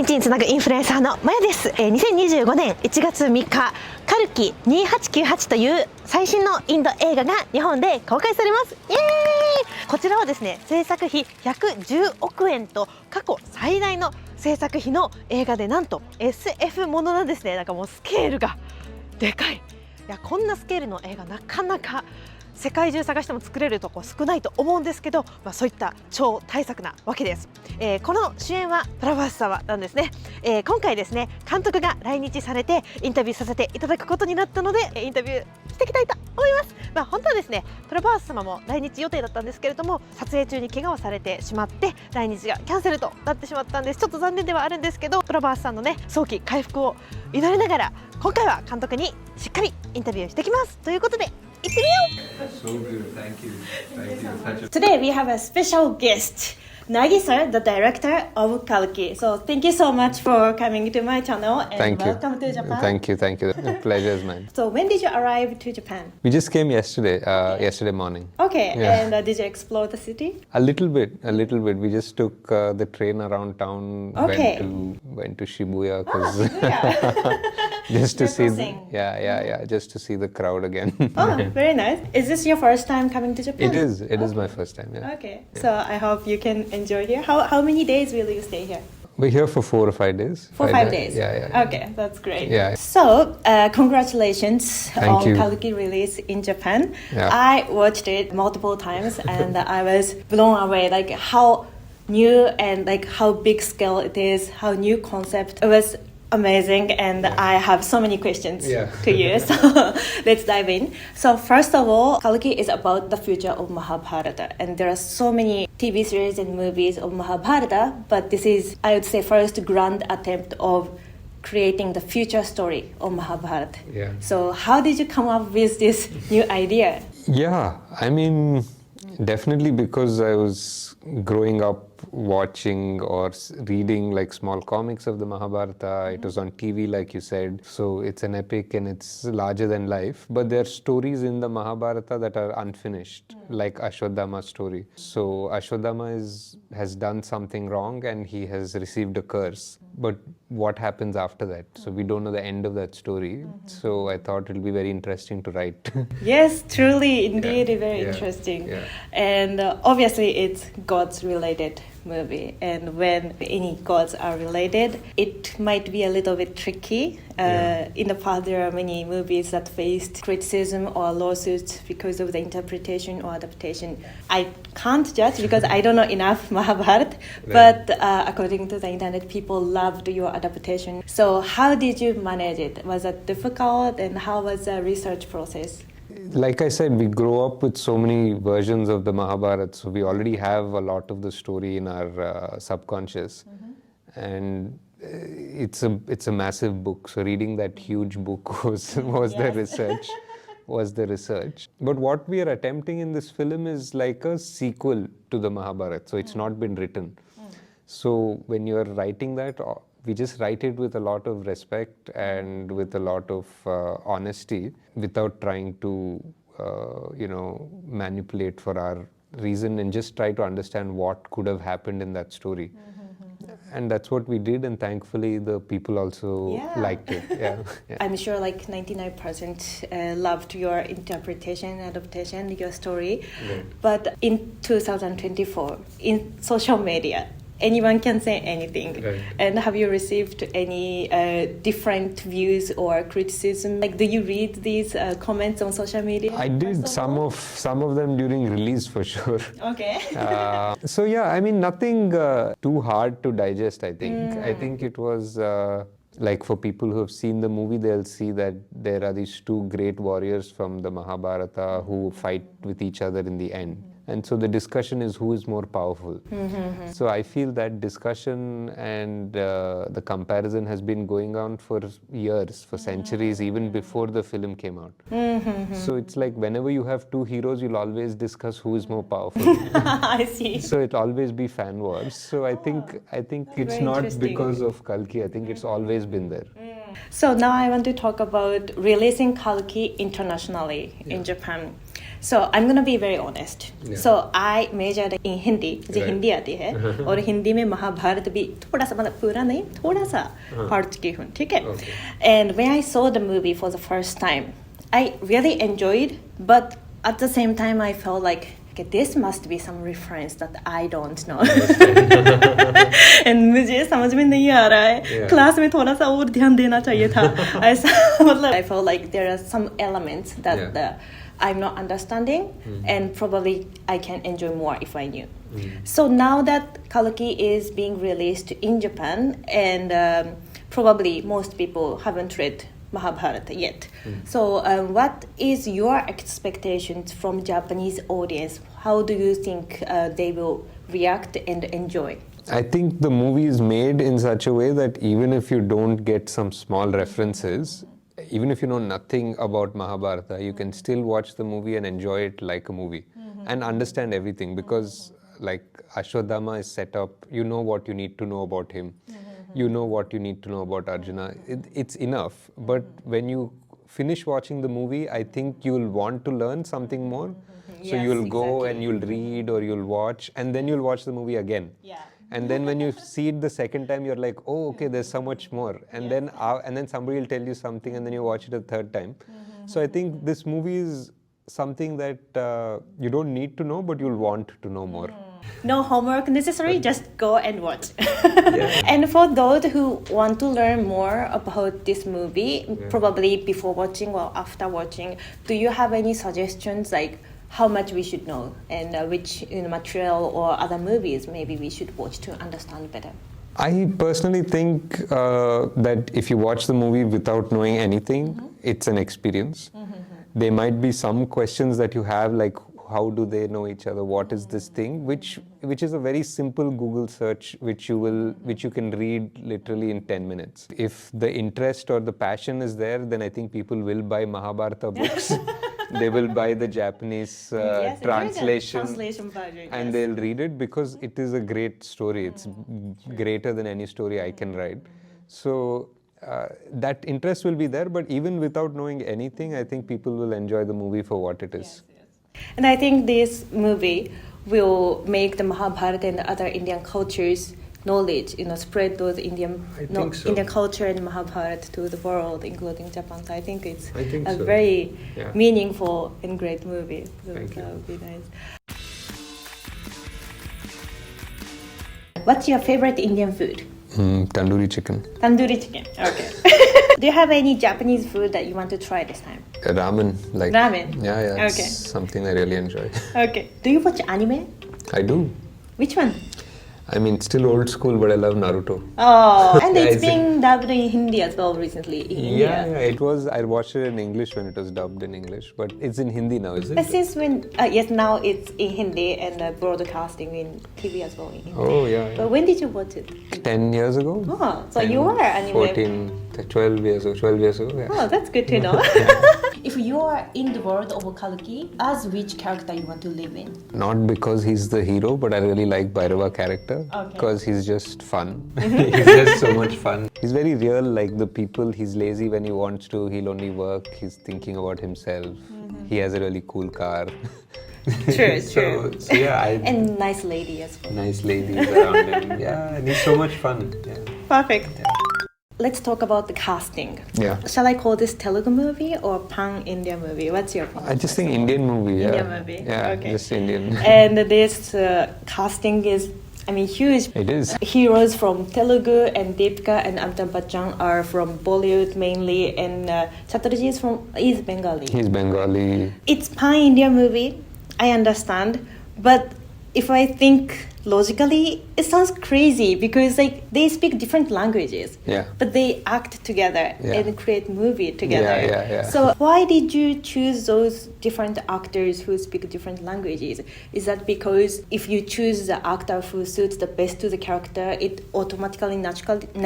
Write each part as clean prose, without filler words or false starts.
認知につなぐインフルエンサーのまよです。2025年1月3日、カルキ2898という最新のインド映画が日本で公開されます。イエーイ。こちらはですね、制作費110億円と過去最大の制作費の映画で、なんと SF ものなんですね。なんかもうスケールがでかい。いや、こんなスケールの映画なかなか世界中探しても作れるとこ少ないと思うんですけど、そういった超大作なわけです。この主演はプラバース様なんですね。今回ですね、監督が来日されてインタビューさせていただくことになったので、インタビューしていきたいと思います。本当はですね、プラバース様も来日予定だったんですけれども、撮影中に怪我をされてしまって来日がキャンセルとなってしまったんです。ちょっと残念ではあるんですけど、プラバースさんのね、早期回復を祈りながら、今回は監督にしっかりインタビューしてきますということで、行ってみよう。So good, thank you. Thank you. Today we have a special guest, Nagi-sir, the director of Kalki. So thank you so much for coming to my channel and Thank you. welcome to Japan. Thank you. The pleasure is mine. So when did you arrive to Japan? We just came yesterday, yesterday morning. Okay, Yeah. and did you explore the city? A little bit. We just took the train around town, Okay. went to Shibuya, cause Yeah. just to see, crossing. just to see the crowd again. Oh, very nice. Is this your first time coming to Japan? It is my first time. Yeah. Okay, so I hope you can enjoy here. How many days will you stay here? We're here for 4 or 5 days. 5 days? Yeah. Okay, that's great. Yeah. So, congratulations Thank on you. Kalki release in Japan. Yeah. I watched it multiple times and I was blown away, like how new and like how big scale it is, how new concept. It was amazing and I have so many questions to you. So let's dive in. So first of all, Kalki is about the future of Mahabharata and there are so many TV series and movies of Mahabharata, but this is, I would say, first grand attempt of creating the future story of Mahabharata. Yeah. So how did you come up with this new idea? Yeah, I mean, definitely because I was growing up watching or reading like small comics of the Mahabharata. It was on TV, like you said. So it's an epic and it's larger than life. But there are stories in the Mahabharata that are unfinished, like Ashwadhama's story. So Ashwadhama has done something wrong and he has received a curse. But what happens after that? So we don't know the end of that story. So I thought it will be very interesting to write. Yes, truly, indeed, very Yeah. interesting. Yeah. And obviously, it's gods related movie, and when any gods are related, it might be a little bit tricky. In the past, there are many movies that faced criticism or lawsuits because of the interpretation or adaptation. I can't judge because I don't know enough Mahabharata, but according to the internet, people loved your adaptation. So how did you manage it? Was it difficult, and how was the research process? Like I said, we grow up with so many versions of the Mahabharata, so we already have a lot of the story in our subconscious. And it's a massive book, so reading that huge book was the research. But what we are attempting in this film is like a sequel to the Mahabharata, so it's not been written. So when you're writing that, we just write it with a lot of respect and with a lot of honesty, without trying to manipulate for our reason, and just try to understand what could have happened in that story. And that's what we did, and thankfully the people also liked it. Yeah. I'm sure like 99% loved your interpretation, adaptation, your story. Right. But in 2024, in social media, anyone can say anything. Right. And have you received any different views or criticism? Like, do you read these comments on social media? I did some of them during release for sure. Okay. So yeah, I mean, nothing too hard to digest, I think. I think it was like, for people who have seen the movie, they'll see that there are these two great warriors from the Mahabharata who fight with each other in the end. And so the discussion is who is more powerful. So I feel that discussion and the comparison has been going on for years, for centuries, even before the film came out. So it's like whenever you have two heroes, you'll always discuss who is more powerful. I see. So it'll always be fan wars. So I think it's very not interesting. because of Kalki. I think it's always been there. So now I want to talk about releasing Kalki internationally in Japan. So I'm gonna be very honest. Yeah. So I majored in Hindi, मुझे Right. Hindi आती है और हिंदी में महाभारत भी थोड़ा सा मतलब पूरा नहीं थोड़ा सा पढ़ चुकी हूँ ठीक है. Okay. And when I saw the movie for the first time, I really enjoyed, but at the same time I felt like okay, this must be some reference that I don't know. And मुझे समझ में नहीं आ रहा है. Yeah. Class में थोड़ा सा और ध्यान देना चाहिए था. ऐसा मतलब I felt like there are some elements that Yeah. I'm not understanding, and probably I can enjoy more if I knew. So now that Kalki is being released in Japan, and probably most people haven't read Mahabharata yet. So what is your expectations from Japanese audience? How do you think they will react and enjoy? I think the movie is made in such a way that even if you don't get some small references, even if you know nothing about Mahabharata, you can still watch the movie and enjoy it like a movie and understand everything, because like Ashwadhama is set up, you know what you need to know about him, you know what you need to know about Arjuna. It's enough. But when you finish watching the movie, I think you'll want to learn something more. So Yes, you'll go exactly. and you'll read or you'll watch, and then you'll watch the movie again. Yeah. And then when you see it the second time, you're like, oh, okay, there's so much more. And then somebody will tell you something, and then you watch it a third time. So I think this movie is something that you don't need to know, but you'll want to know more. No homework necessary, just go and watch. And for those who want to learn more about this movie, probably before watching or after watching, do you have any suggestions like how much we should know and which material or other movies maybe we should watch to understand better? I personally think that if you watch the movie without knowing anything, it's an experience. There might be some questions that you have, like how do they know each other? What is this thing? Which is a very simple Google search, which you can read literally in 10 minutes. If the interest or the passion is there, then I think people will buy Mahabharata books. They will buy the Japanese Yes, translation version, and yes. they'll read it, because it is a great story. It's greater than any story I can write. So that interest will be there, but even without knowing anything, I think people will enjoy the movie for what it is. And I think this movie will make the Mahabharata and other Indian cultures knowledge, spread those Indian culture and Mahabharata to the world, including Japan. So I think it's a very meaningful and great movie. So Thank you. that would be nice. What's your favorite Indian food? Tandoori chicken. Tandoori chicken. Okay. Do you have any Japanese food that you want to try this time? Ramen. Ramen? Yeah, it's Okay. something I really enjoy. Okay. Do you watch anime? I do. Which one? I mean, still old school, but I love Naruto. Oh, and Yeah, it's it's being dubbed in Hindi as well recently in India. It was. I watched it in English when it was dubbed in English, but it's in Hindi now, is But it? since when? Yes, now it's in Hindi and broadcasting in TV as well in Hindi. Oh, yeah. But when did you watch it? 10 years ago? Oh, so you were anime. 14, 12 years ago, yeah. Oh, that's good to know. If you are in the world of Kalki, as which character you want to live in? Not because he's the hero, but I really like Bhairava character. Okay. Because he's just fun. He's just so much fun. He's very real, like the people. He's lazy when he wants to. He'll only work. He's thinking about himself. He has a really cool car. True, So yeah, And nice lady as well. nice ladies around him. Yeah, and he's so much fun. Yeah. Perfect. Let's talk about the casting. Yeah. Shall I call this Telugu movie or pan-India movie? What's your opinion? I just think Indian movie. Yeah. Indian movie. Yeah, Okay. just Indian. And this casting is, huge. It is. Heroes from Telugu and Deepika and Amitabh Bachchan are from Bollywood mainly, and Chatterjee is Bengali. He's Bengali. It's pan-India movie, I understand, but if I think logically, it sounds crazy because they speak different languages, Yeah. but they act together Yeah. and create movie together. Yeah. So why did you choose those different actors who speak different languages? Is that because if you choose the actor who suits the best to the character, it automatically,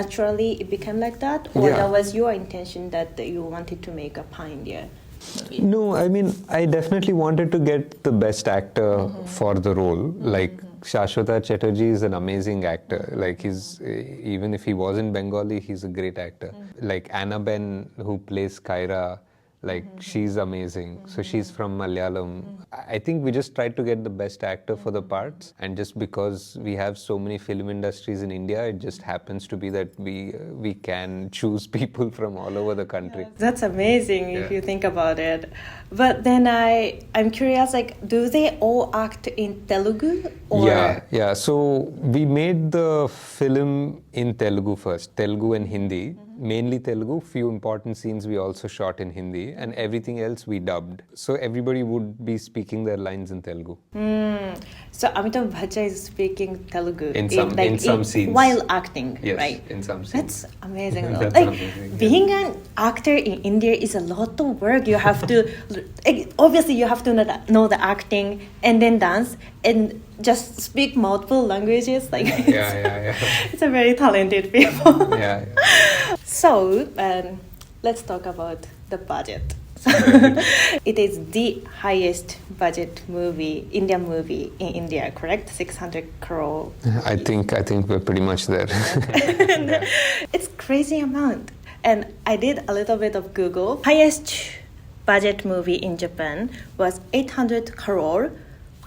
naturally it became like that? Or Yeah. that was your intention that you wanted to make a pan-India movie? No, I mean, I definitely wanted to get the best actor for the role. Like, Shashwata Chatterjee is an amazing actor. Like, even if he wasn't Bengali, he's a great actor. Like, Annabelle, who plays Kyra, Like she's amazing. So she's from Malayalam. I think we just tried to get the best actor for the parts, and just because we have so many film industries in India, it just happens to be that we can choose people from all over the country. That's amazing if you think about it. But then I'm curious, like, do they all act in Telugu? Or? Yeah. So we made the film in Telugu first, Telugu and Hindi. Mainly Telugu, few important scenes we also shot in Hindi, and everything else we dubbed. So everybody would be speaking their lines in Telugu. So Amitabh Bachchan is speaking Telugu in some scenes while acting, yes, right? In some scenes. That's amazing. That's like amazing, being an actor in India is a lot of work. You have to obviously you have to know the acting and then dance and just speak multiple languages. Like yeah. it's a very talented people. Yeah. So let's talk about the budget. It is the highest budget Indian movie in India, correct? 600 crore. I think we're pretty much there. It's crazy amount. And I did a little bit of Google. Highest budget movie in Japan was 800 crore,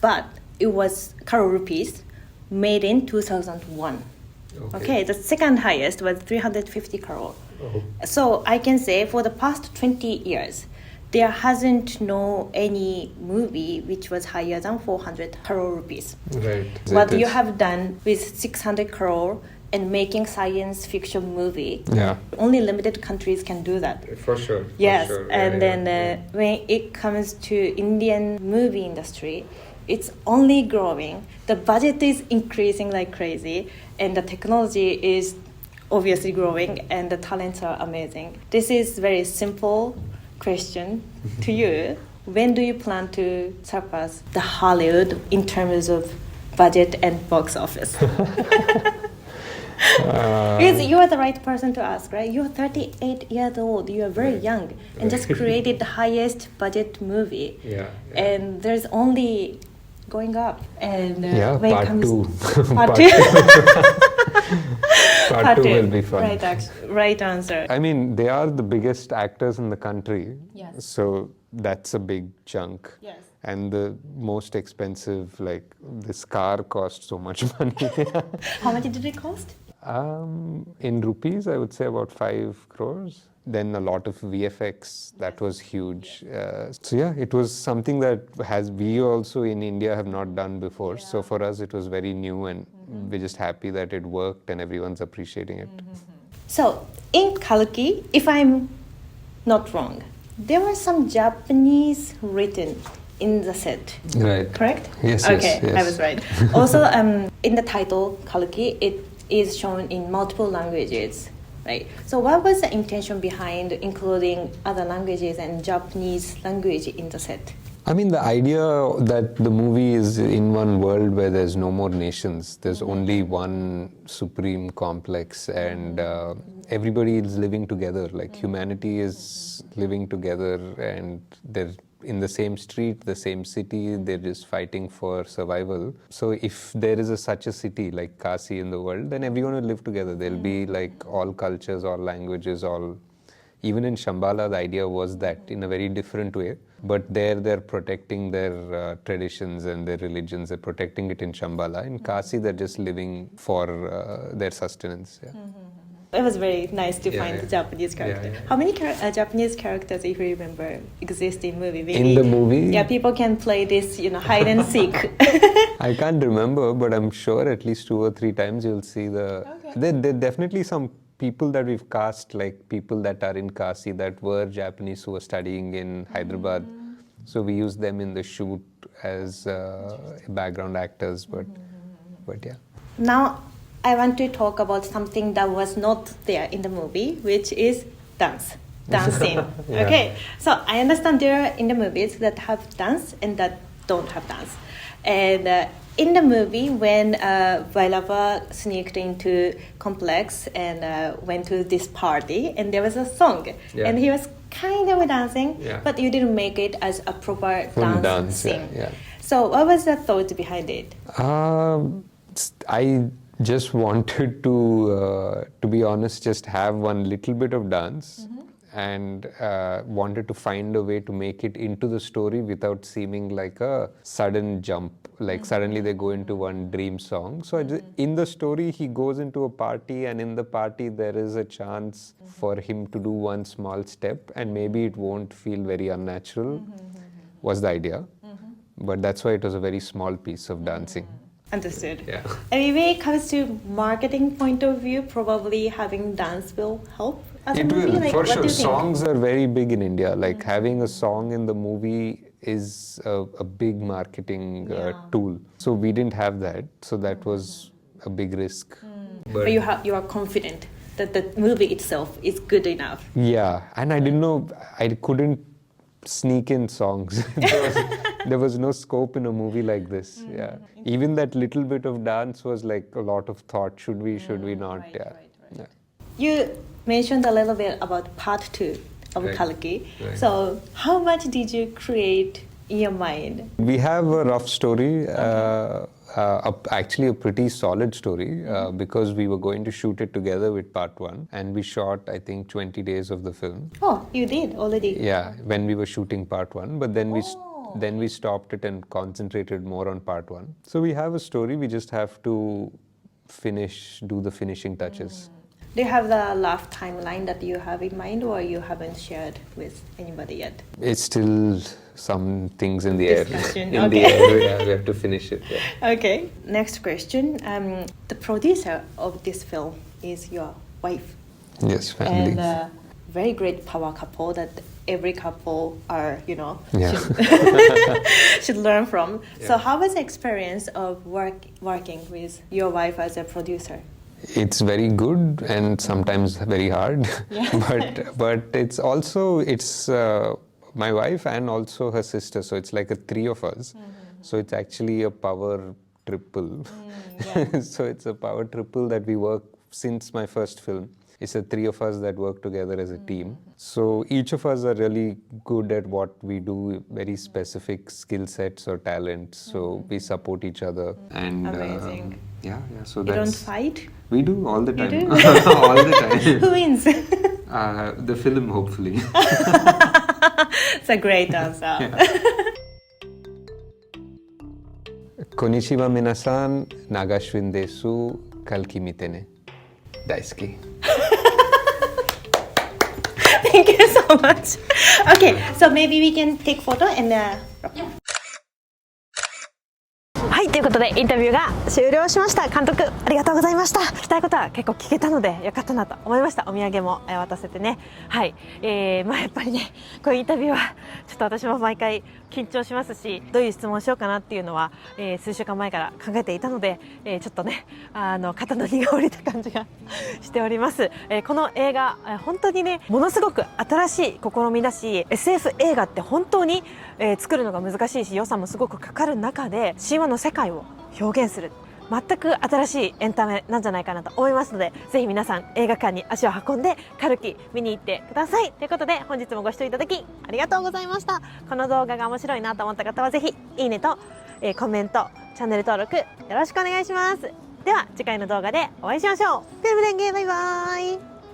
but it was crore rupees, made in 2001. Okay, the second highest was 350 crore. So I can say for the past 20 years, there hasn't no any movie which was higher than 400 crore rupees. Right. What you have done with 600 crore and making science fiction movie, only limited countries can do that. For sure. Yes, for sure. and then when it comes to Indian movie industry, it's only growing. The budget is increasing like crazy, and the technology is obviously growing, and the talents are amazing. This is very simple question to you. When do you plan to surpass the Hollywood in terms of budget and box office? Because you are the right person to ask, right? You're 38 years old. You are very young and just created the highest budget movie. And there's only going up. And when part it comes two. Part two. Part two will be fun. Right answer. I mean, they are the biggest actors in the country. Yes. So that's a big chunk. Yes. And the most expensive, like this car cost so much money. How much did it cost? In rupees, I would say about 5 crores. Then a lot of VFX, that was huge. So yeah, it was something that we also in India have not done before. So for us, it was very new, and we're just happy that it worked and everyone's appreciating it. So in Kalki, if I'm not wrong, there were some Japanese written in the set. Right. Correct? Yes, okay, yes. I was right. Also, in the title, Kalki, it is shown in multiple languages, right? So what was the intention behind including other languages and Japanese language in the set? I mean, the idea that the movie is in one world where there's no more nations, there's only one supreme complex, and everybody is living together. Like humanity is living together, and they're in the same street, the same city, they're just fighting for survival. So if there is such a city like Kasi in the world, then everyone will live together. There'll be like all cultures, all languages, all... Even in Shambhala, the idea was that in a very different way. But there, they're protecting their traditions and their religions. They're protecting it in Shambhala. In Kasi, they're just living for their sustenance. Yeah. It was very nice to find the Japanese character. How many Japanese characters, if you remember, exist in movie? Maybe, in the movie? Yeah, people can play this, hide and seek. I can't remember, but I'm sure at least 2 or 3 times you'll see the... Okay. There definitely some people that we've cast, like people that are in Kasi that were Japanese who were studying in Hyderabad. So we used them in the shoot as background actors, but yeah. Now, I want to talk about something that was not there in the movie, which is dance scene. Okay, so I understand there are in the movies that have dance and that don't have dance. And in the movie, when Vailava sneaked into complex and went to this party, and there was a song, and he was kind of dancing, but you didn't make it as a proper dance scene. So what was the thought behind it? I just wanted to be honest, just have one little bit of dance, and wanted to find a way to make it into the story without seeming like a sudden jump, like suddenly they go into one dream song. So in the story he goes into a party, and in the party there is a chance for him to do one small step, and maybe it won't feel very unnatural, was the idea. But that's why it was a very small piece of dancing. Understood. Yeah. I mean, when it comes to marketing point of view, probably having dance will help as a It movie. will, Like, for what do sure. you think? Songs are very big in India. Like having a song in the movie is a big marketing tool. So we didn't have that. So that was a big risk. But you are confident that the movie itself is good enough. Yeah, and I didn't know, I couldn't sneak in songs. There was no scope in a movie like this. Yeah, even that little bit of dance was like a lot of thought. Should we not? Right, Yeah. right. Yeah. You mentioned a little bit about part 2 of Right. Kalki. Right. So how much did you create in your mind? We have a rough story, actually a pretty solid story, because we were going to shoot it together with part 1, and we shot, I think, 20 days of the film. Oh, you did already. Yeah, when we were shooting part 1, but then we stopped it and concentrated more on part 1. So we have a story, we just have to do the finishing touches. Do you have the rough timeline that you have in mind, or you haven't shared with anybody yet? It's still some things in the air. Discussion, In the okay. air, yeah, we have to finish it. Yeah. Okay. Next question. The producer of this film is your wife. Yes, family. And a very great power couple that every couple are, Yeah. should learn from. Yeah. So how was the experience of working with your wife as a producer? It's very good and sometimes very hard. but it's also my wife and also her sister, so it's like a 3 of us. So it's actually a power triple. So it's a power triple that we work since my first film. It's the 3 of us that work together as a team. So each of us are really good at what we do, very specific skill sets or talents. So we support each other. And Amazing. Yeah. So You don't that's. fight? We do all the time. do? All the time. Who wins? The film, hopefully. It's a great answer. Konnichiwa minasan, Nagashwin desu, Kalki mitene. Daisuki. Thank you so much. Okay, so maybe we can take photo andはい、ということでインタビューが終了しました。監督ありがとうございました。聞きたいことは結構聞けたのでよかったなと思いました。お土産も渡せてね。はい、やっぱりねこういうインタビューはちょっと私も毎回緊張しますし、どういう質問をしようかなっていうのは、数週間前から考えていたので、ちょっとね肩の荷が下りた感じがしております。この映画本当にねものすごく新しい試みだし、 SF 映画って本当に、作るのが難しいし予算もすごくかかる中で神話の世界を表現する全く新しいエンタメなんじゃないかなと思いますので、ぜひ皆さん映画館に足を運んでカルキ見に行ってください。ということで本日もご視聴いただきありがとうございました。この動画が面白いなと思った方はぜひいいねと、コメント、チャンネル登録よろしくお願いします。では次回の動画でお会いしましょう。ペルブレンゲバイバーイ。